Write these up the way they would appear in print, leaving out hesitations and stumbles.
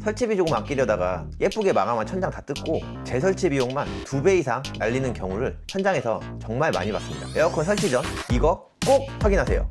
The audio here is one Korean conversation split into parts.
설치비 조금 아끼려다가 예쁘게 마감한 천장 다 뜯고 재설치 비용만 2배 이상 날리는 경우를 현장에서 정말 많이 봤습니다. 에어컨 설치 전 이거 꼭 확인하세요.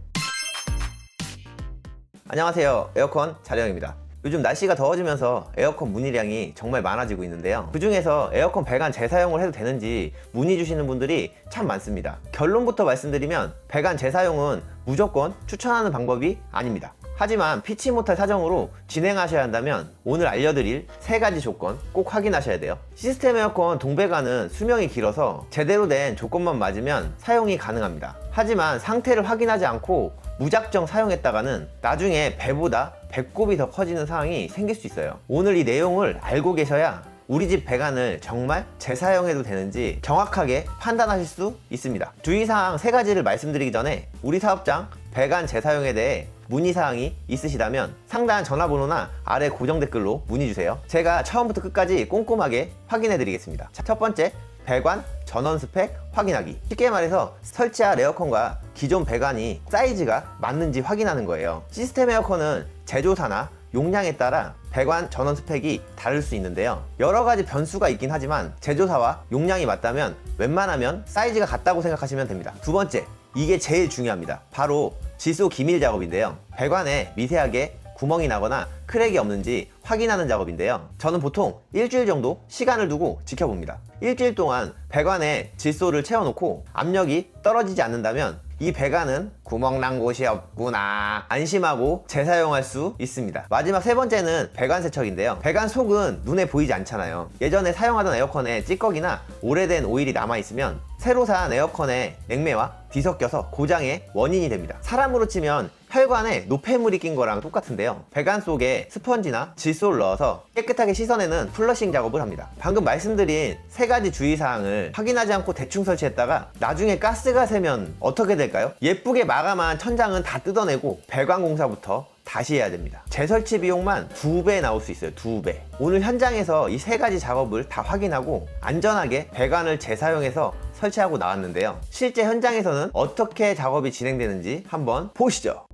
안녕하세요, 에어컨 자령입니다. 요즘 날씨가 더워지면서 에어컨 문의량이 정말 많아지고 있는데요, 그 중에서 에어컨 배관 재사용을 해도 되는지 문의 주시는 분들이 참 많습니다. 결론부터 말씀드리면 배관 재사용은 무조건 추천하는 방법이 아닙니다. 하지만 피치 못할 사정으로 진행하셔야 한다면 오늘 알려드릴 3가지 조건 꼭 확인하셔야 돼요. 시스템 에어컨 동배관은 수명이 길어서 제대로 된 조건만 맞으면 사용이 가능합니다. 하지만 상태를 확인하지 않고 무작정 사용했다가는 나중에 배보다 배꼽이 더 커지는 상황이 생길 수 있어요. 오늘 이 내용을 알고 계셔야 우리 집 배관을 정말 재사용해도 되는지 정확하게 판단하실 수 있습니다. 주의사항 3가지를 말씀드리기 전에 우리 사업장 배관 재사용에 대해 문의사항이 있으시다면 상단 전화번호나 아래 고정 댓글로 문의주세요. 제가 처음부터 끝까지 꼼꼼하게 확인해 드리겠습니다. 첫 번째, 배관 전원 스펙 확인하기. 쉽게 말해서 설치할 에어컨과 기존 배관이 사이즈가 맞는지 확인하는 거예요. 시스템 에어컨은 제조사나 용량에 따라 배관 전원 스펙이 다를 수 있는데요, 여러가지 변수가 있긴 하지만 제조사와 용량이 맞다면 웬만하면 사이즈가 같다고 생각하시면 됩니다. 두 번째, 이게 제일 중요합니다. 바로 지수 기밀 작업인데요, 배관에 미세하게 구멍이 나거나 크랙이 없는지 확인하는 작업인데요, 저는 보통 일주일 정도 시간을 두고 지켜봅니다. 일주일 동안 배관에 질소를 채워놓고 압력이 떨어지지 않는다면 이 배관은 구멍 난 곳이 없구나 안심하고 재사용할 수 있습니다. 마지막 3번째는 배관 세척인데요, 배관 속은 눈에 보이지 않잖아요. 예전에 사용하던 에어컨에 찌꺼기나 오래된 오일이 남아있으면 새로 산 에어컨의 냉매와 뒤섞여서 고장의 원인이 됩니다. 사람으로 치면 혈관에 노폐물이 낀 거랑 똑같은데요, 배관 속에 스펀지나 질소를 넣어서 깨끗하게 씻어내는 플러싱 작업을 합니다. 방금 말씀드린 3가지 주의사항을 확인하지 않고 대충 설치했다가 나중에 가스가 새면 어떻게 될까요? 예쁘게 마감한 천장은 다 뜯어내고 배관 공사부터 다시 해야 됩니다. 재설치 비용만 2배 나올 수 있어요. 2배. 오늘 현장에서 이 3가지 작업을 다 확인하고 안전하게 배관을 재사용해서 설치하고 나왔는데요, 실제 현장에서는 어떻게 작업이 진행되는지 한번 보시죠.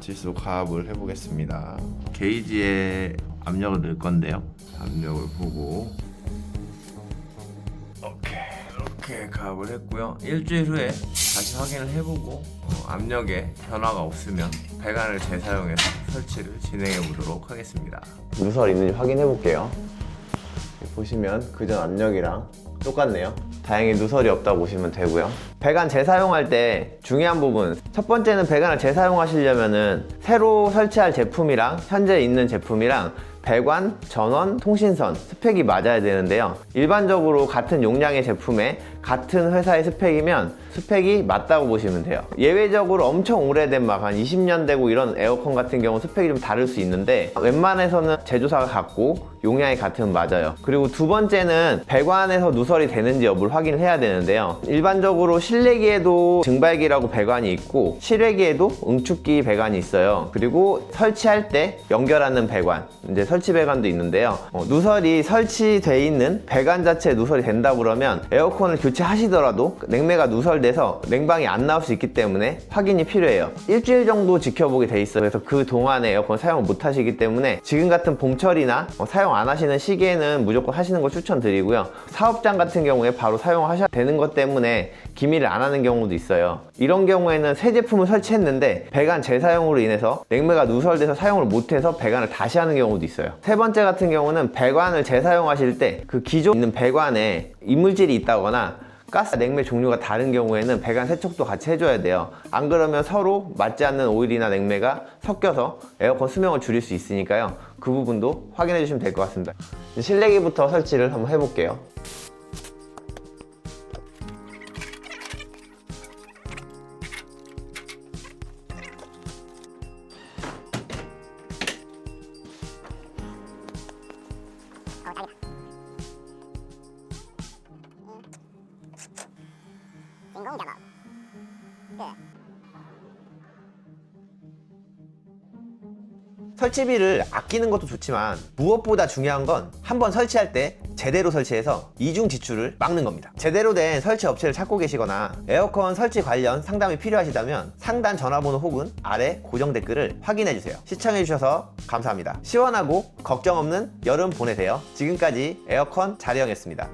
질소 가압을 해보겠습니다. 게이지에 압력을 넣을 건데요, 압력을 보고 이렇게 가압을 했고요. 일주일 후에 다시 확인을 해보고 압력에 변화가 없으면 배관을 재사용해서 설치를 진행해 보도록 하겠습니다. 누설 있는지 확인해 볼게요. 보시면 그전 압력이랑 똑같네요. 다행히 누설이 없다고 보시면 되고요. 배관 재사용할 때 중요한 부분, 첫 번째는 배관을 재사용하시려면은 새로 설치할 제품이랑 현재 있는 제품이랑 배관, 전원, 통신선 스펙이 맞아야 되는데요, 일반적으로 같은 용량의 제품에 같은 회사의 스펙이면 스펙이 맞다고 보시면 돼요. 예외적으로 엄청 오래된 막 한 20년 되고 이런 에어컨 같은 경우 스펙이 좀 다를 수 있는데 웬만해서는 제조사가 같고 용량이 같으면 맞아요. 그리고 두 번째는 배관에서 누설이 되는지 여부를 확인을 해야 되는데요, 일반적으로 실내기에도 증발기라고 배관이 있고 실외기에도 응축기 배관이 있어요. 그리고 설치할 때 연결하는 배관, 이제 설치 배관도 있는데요, 누설이 설치되어 있는 배관 자체에 누설이 된다 그러면 에어컨을 교체하시더라도 냉매가 누설돼서 냉방이 안 나올 수 있기 때문에 확인이 필요해요. 일주일 정도 지켜보게 돼 있어요. 그래서 그 동안에 에어컨 사용을 못 하시기 때문에 지금 같은 봄철이나 사용 안 하시는 시기에는 무조건 하시는 걸 추천드리고요, 사업장 같은 경우에 바로 사용하셔야 되는 것 때문에 기밀을 안 하는 경우도 있어요. 이런 경우에는 새 제품을 설치했는데 배관 재사용으로 인해서 냉매가 누설돼서 사용을 못해서 배관을 다시 하는 경우도 있어요. 3번째 같은 경우는 배관을 재사용하실 때 그 기존 있는 배관에 이물질이 있다거나 가스 냉매 종류가 다른 경우에는 배관 세척도 같이 해줘야 돼요. 안 그러면 서로 맞지 않는 오일이나 냉매가 섞여서 에어컨 수명을 줄일 수 있으니까요, 그 부분도 확인해 주시면 될 것 같습니다. 실내기부터 설치를 한번 해볼게요. 인공작업 끝. 설치비를 아끼는 것도 좋지만 무엇보다 중요한 건 한번 설치할 때 제대로 설치해서 이중 지출을 막는 겁니다. 제대로 된 설치 업체를 찾고 계시거나 에어컨 설치 관련 상담이 필요하시다면 상단 전화번호 혹은 아래 고정 댓글을 확인해주세요. 시청해주셔서 감사합니다. 시원하고 걱정 없는 여름 보내세요. 지금까지 에어컨 자리형이었습니다.